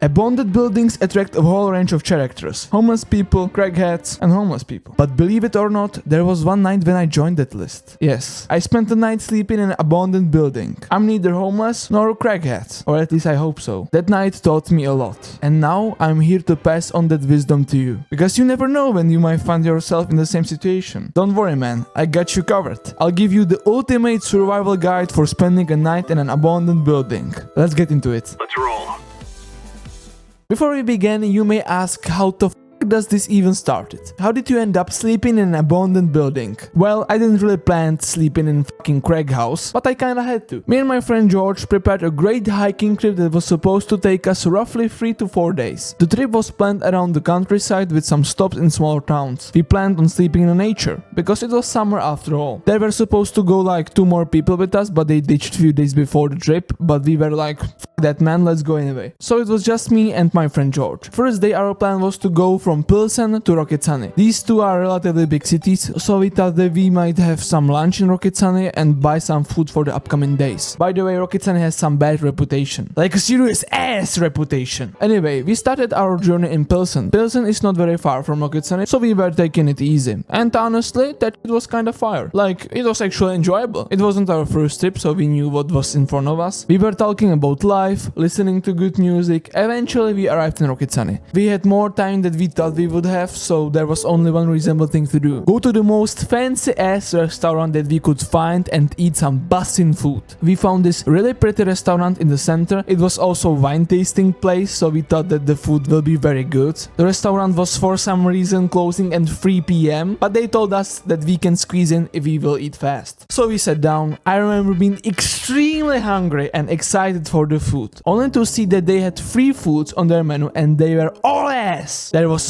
Abandoned buildings attract a whole range of characters. Homeless people, crackheads, and homeless people. But believe it or not, there was one night when I joined that list. Yes, I spent the night sleeping in an abandoned building. I'm neither homeless nor a crackhead, or at least I hope so. That night taught me a lot. And now I'm here to pass on that wisdom to you. Because you never know when you might find yourself in the same situation. Don't worry man, I got you covered. I'll give you the ultimate survival guide for spending a night in an abandoned building. Let's get into it. Let's roll. Before we begin, you may ask how the does this even started? How did you end up sleeping in an abandoned building? Well, I didn't really plan sleeping in fucking crack house, but I kinda had to. Me and my friend George prepared a great hiking trip that was supposed to take us roughly 3 to 4 days. The trip was planned around the countryside with some stops in smaller towns. We planned on sleeping in nature, because it was summer after all. There were supposed to go like 2 more people with us, but they ditched few days before the trip, but we were like, F that man, let's go anyway. So it was just me and my friend George. First day our plan was to go from Pilsen to Rokycany. These two are relatively big cities, so we thought that we might have some lunch in Rokycany and buy some food for the upcoming days. By the way, Rokycany has some bad reputation. Like a serious ass reputation. Anyway, we started our journey in Pilsen. Pilsen is not very far from Rokycany, so we were taking it easy. And honestly, that it was kind of fire. Like, it was actually enjoyable. It wasn't our first trip, so we knew what was in front of us. We were talking about life, listening to good music. Eventually, we arrived in Rokycany. We had more time than we thought we would have, so there was only one reasonable thing to do. Go to the most fancy ass restaurant that we could find and eat some bussin' food. We found this really pretty restaurant in the center. It was also wine tasting place, so we thought that the food will be very good. The restaurant was for some reason closing at 3 p.m, but they told us that we can squeeze in if we will eat fast. So we sat down. I remember being extremely hungry and excited for the food, only to see that they had 3 foods on their menu and they were all ass. There was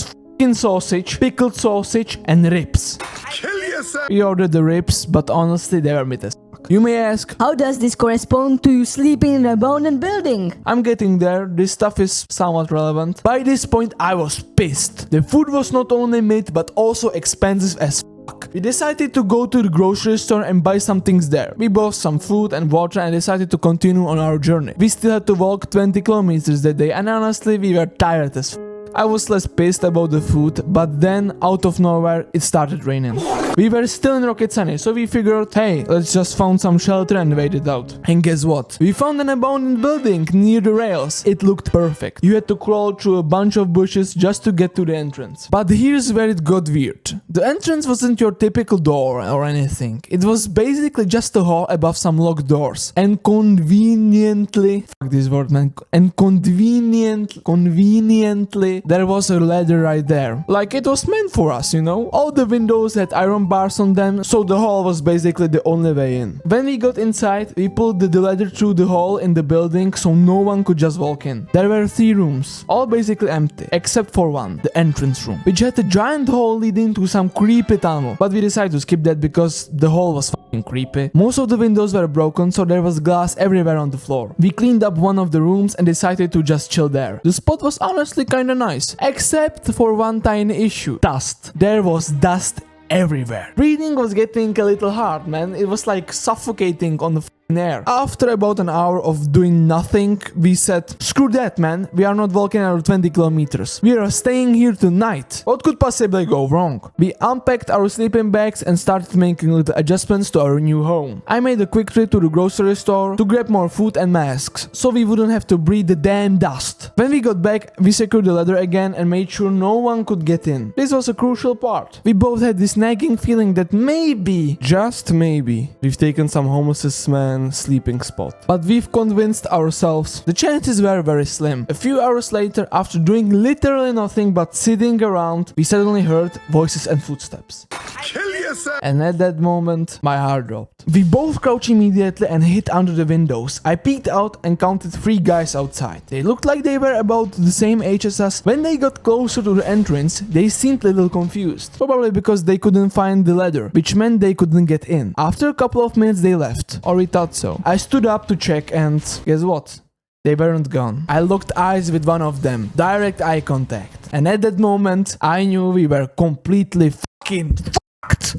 sausage, pickled sausage, and ribs. Kill yourself! We ordered the ribs, but honestly they were mid as fuck. You may ask, how does this correspond to you sleeping in an abandoned building? I'm getting there, this stuff is somewhat relevant. By this point I was pissed. The food was not only mid but also expensive as fuck. We decided to go to the grocery store and buy some things there. We bought some food and water and decided to continue on our journey. We still had to walk 20 kilometers that day and honestly we were tired as fuck. I was less pissed about the food, but then out of nowhere it started raining. We were still in Rokycany, so we figured, hey, let's just find some shelter and wait it out. And guess what? We found an abandoned building near the rails. It looked perfect. You had to crawl through a bunch of bushes just to get to the entrance. But here's where it got weird. The entrance wasn't your typical door or anything. It was basically just a hall above some locked doors. And conveniently, fuck this word man, and conveniently, there was a ladder right there. Like it was meant for us, you know? All the windows had iron bars on them, so the hall was basically the only way in. When we got inside, we pulled the ladder through the hole in the building so no one could just walk in. There were 3 rooms, all basically empty, except for one, the entrance room, which had a giant hole leading to some creepy tunnel. But we decided to skip that because the hole was fucking creepy. Most of the windows were broken, so there was glass everywhere on the floor. We cleaned up one of the rooms and decided to just chill there. The spot was honestly kinda nice, except for one tiny issue: dust. There was dust everywhere. Breathing was getting a little hard, man. It was like suffocating on the air. After about an hour of doing nothing, we said, screw that man, we are not walking our 20 kilometers. We are staying here tonight. What could possibly go wrong? We unpacked our sleeping bags and started making little adjustments to our new home. I made a quick trip to the grocery store to grab more food and masks, so we wouldn't have to breathe the damn dust. When we got back, we secured the ladder again and made sure no one could get in. This was a crucial part. We both had this nagging feeling that maybe, just maybe, we've taken some homeless man sleeping spot. But we've convinced ourselves the chances were very slim. A few hours later, after doing literally nothing but sitting around, we suddenly heard voices and footsteps. Kill yourself! And at that moment, my heart dropped. We both crouched immediately and hid under the windows. I peeked out and counted 3 guys outside. They looked like they were about the same age as us. When they got closer to the entrance, they seemed a little confused. Probably because they couldn't find the ladder, which meant they couldn't get in. After a couple of minutes, they left. Or we thought so. I stood up to check and guess what? They weren't gone. I locked eyes with one of them. Direct eye contact. And at that moment, I knew we were completely fucking fucked.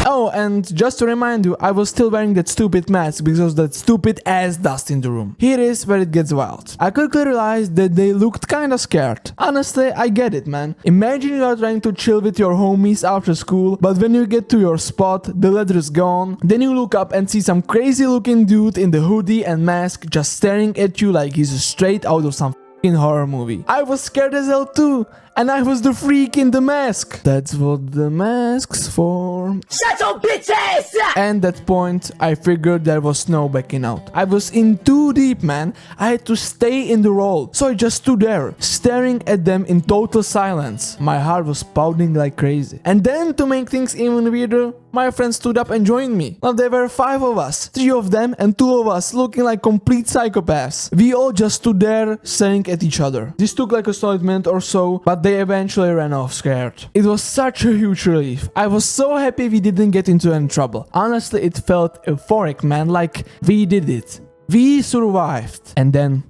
Oh, and just to remind you, I was still wearing that stupid mask because of that stupid ass dust in the room. Here is where it gets wild. I quickly realized that they looked kinda scared. Honestly, I get it, man. Imagine you are trying to chill with your homies after school, but when you get to your spot, the leather is gone. Then you look up and see some crazy looking dude in the hoodie and mask just staring at you like he's straight out of some in horror movie. I was scared as hell too, and I was the freak in the mask. That's what the mask's for. Shut your bitch ass up! And at that point, I figured there was no backing out. I was in too deep, man. I had to stay in the role. So I just stood there, staring at them in total silence. My heart was pounding like crazy. And then, to make things even weirder, my friend stood up and joined me. Now there were 5 of us, 3 of them and 2 of us looking like complete psychopaths. We all just stood there staring at each other. This took like a solid minute or so, but they eventually ran off scared. It was such a huge relief. I was so happy we didn't get into any trouble. Honestly, it felt euphoric, man, like we did it. We survived. And then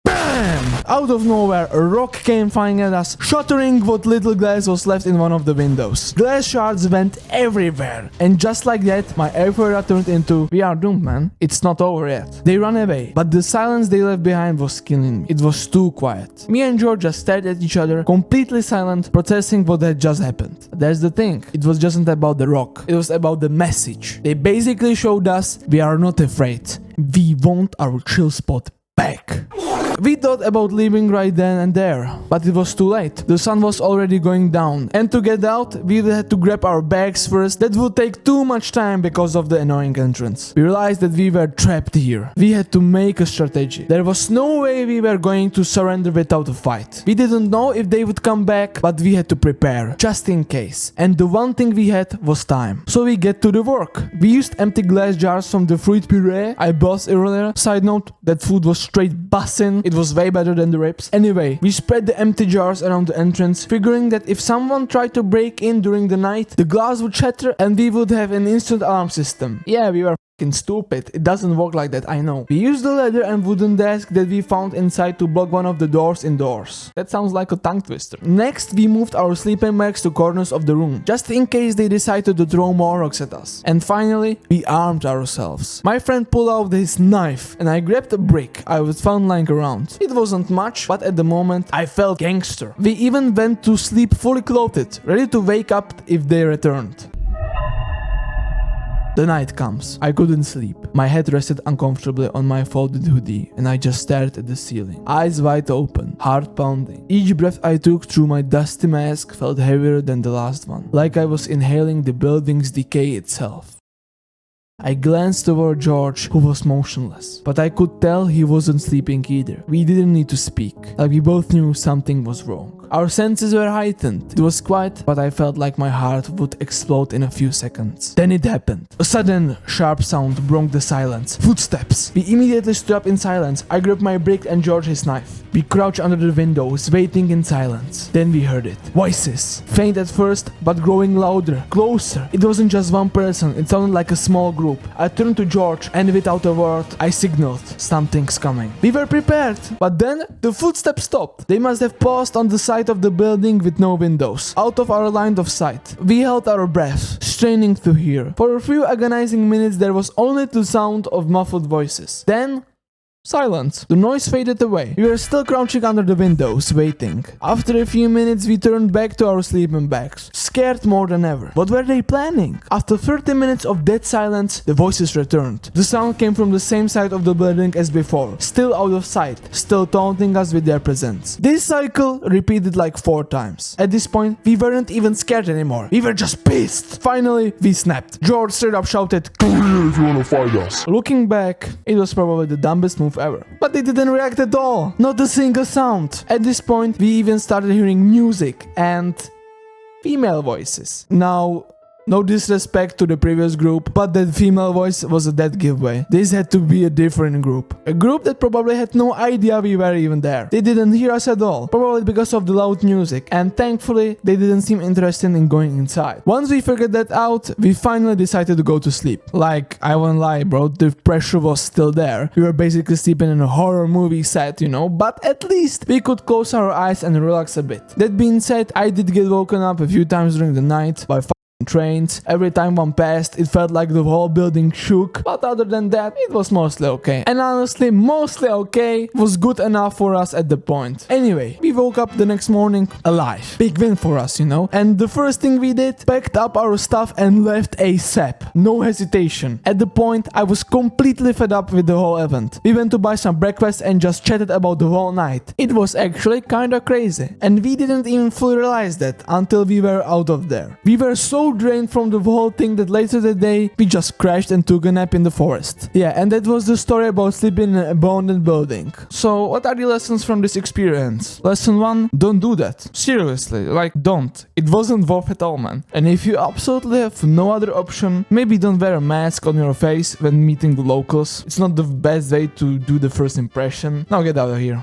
BAM! Out of nowhere, a rock came flying at us, shattering what little glass was left in one of the windows. Glass shards went everywhere, and just like that, my euphoria turned into, we are doomed, man. It's not over yet. They ran away, but the silence they left behind was killing me. It was too quiet. Me and George just stared at each other, completely silent, processing what had just happened. That's the thing. It was just not about the rock. It was about the message. They basically showed us, we are not afraid. We want our chill spot back. We thought about leaving right then and there, but it was too late. The sun was already going down, and to get out, we had to grab our bags first. That would take too much time because of the annoying entrance. We realized that we were trapped here. We had to make a strategy. There was no way we were going to surrender without a fight. We didn't know if they would come back, but we had to prepare, just in case. And the one thing we had was time. So we get to the work. We used empty glass jars from the fruit puree I bought earlier. Side note, that food was straight bussin'. It was way better than the ribs. Anyway, we spread the empty jars around the entrance, figuring that if someone tried to break in during the night, the glass would shatter and we would have an instant alarm system. Yeah, we were fucking stupid. It doesn't work like that, I know. We used the leather and wooden desk that we found inside to block one of the doors indoors. That sounds like a tongue twister. Next, we moved our sleeping bags to corners of the room, just in case they decided to throw more rocks at us. And finally, we armed ourselves. My friend pulled out his knife, and I grabbed a brick I was found lying around. It wasn't much, but at the moment, I felt gangster. We even went to sleep fully clothed, ready to wake up if they returned. The night comes. I couldn't sleep. My head rested uncomfortably on my folded hoodie, and I just stared at the ceiling. Eyes wide open, heart pounding. Each breath I took through my dusty mask felt heavier than the last one, like I was inhaling the building's decay itself. I glanced toward George, who was motionless, but I could tell he wasn't sleeping either. We didn't need to speak, like we both knew something was wrong. Our senses were heightened. It was quiet, but I felt like my heart would explode in a few seconds. Then it happened. A sudden, sharp sound broke the silence. Footsteps. We immediately stood up in silence. I grabbed my brick and George his knife. We crouched under the windows, waiting in silence. Then we heard it. Voices. Faint at first, but growing louder, closer. It wasn't just one person, it sounded like a small group. I turned to George, and without a word, I signaled, something's coming. We were prepared, but then the footsteps stopped. They must have paused on the side of the building with no windows, out of our line of sight. We held our breath, straining to hear. For a few agonizing minutes there was only the sound of muffled voices. Then silence. The noise faded away. We were still crouching under the windows, waiting. After a few minutes, we turned back to our sleeping bags, scared more than ever. What were they planning? After 30 minutes of dead silence, the voices returned. The sound came from the same side of the building as before, still out of sight, still taunting us with their presence. This cycle repeated like 4 times. At this point, we weren't even scared anymore. We were just pissed. Finally, we snapped. George straight up shouted, Come here if you wanna fight us. Looking back, it was probably the dumbest move ever. But they didn't react at all. Not a single sound. At this point, we even started hearing music and female voices. Now, no disrespect to the previous group, but that female voice was a dead giveaway. This had to be a different group. A group that probably had no idea we were even there. They didn't hear us at all, probably because of the loud music, and thankfully, they didn't seem interested in going inside. Once we figured that out, we finally decided to go to sleep. Like, I won't lie, bro, the pressure was still there. We were basically sleeping in a horror movie set, you know, but at least we could close our eyes and relax a bit. That being said, I did get woken up a few times during the night by trains. Every time one passed, it felt like the whole building shook. But other than that, it was mostly okay. And honestly, mostly okay was good enough for us at the point. Anyway, we woke up the next morning alive. Big win for us, you know. And the first thing we did, packed up our stuff and left ASAP. No hesitation. At the point, I was completely fed up with the whole event. We went to buy some breakfast and just chatted about the whole night. It was actually kinda crazy. And we didn't even fully realize that until we were out of there. We were so drained from the whole thing that later that day, we just crashed and took a nap in the forest. Yeah, and that was the story about sleeping in an abandoned building. So, what are the lessons from this experience? Lesson 1, don't do that. Seriously, like, don't. It wasn't worth it all, man. And if you absolutely have no other option, maybe don't wear a mask on your face when meeting the locals. It's not the best way to do the first impression. Now get out of here.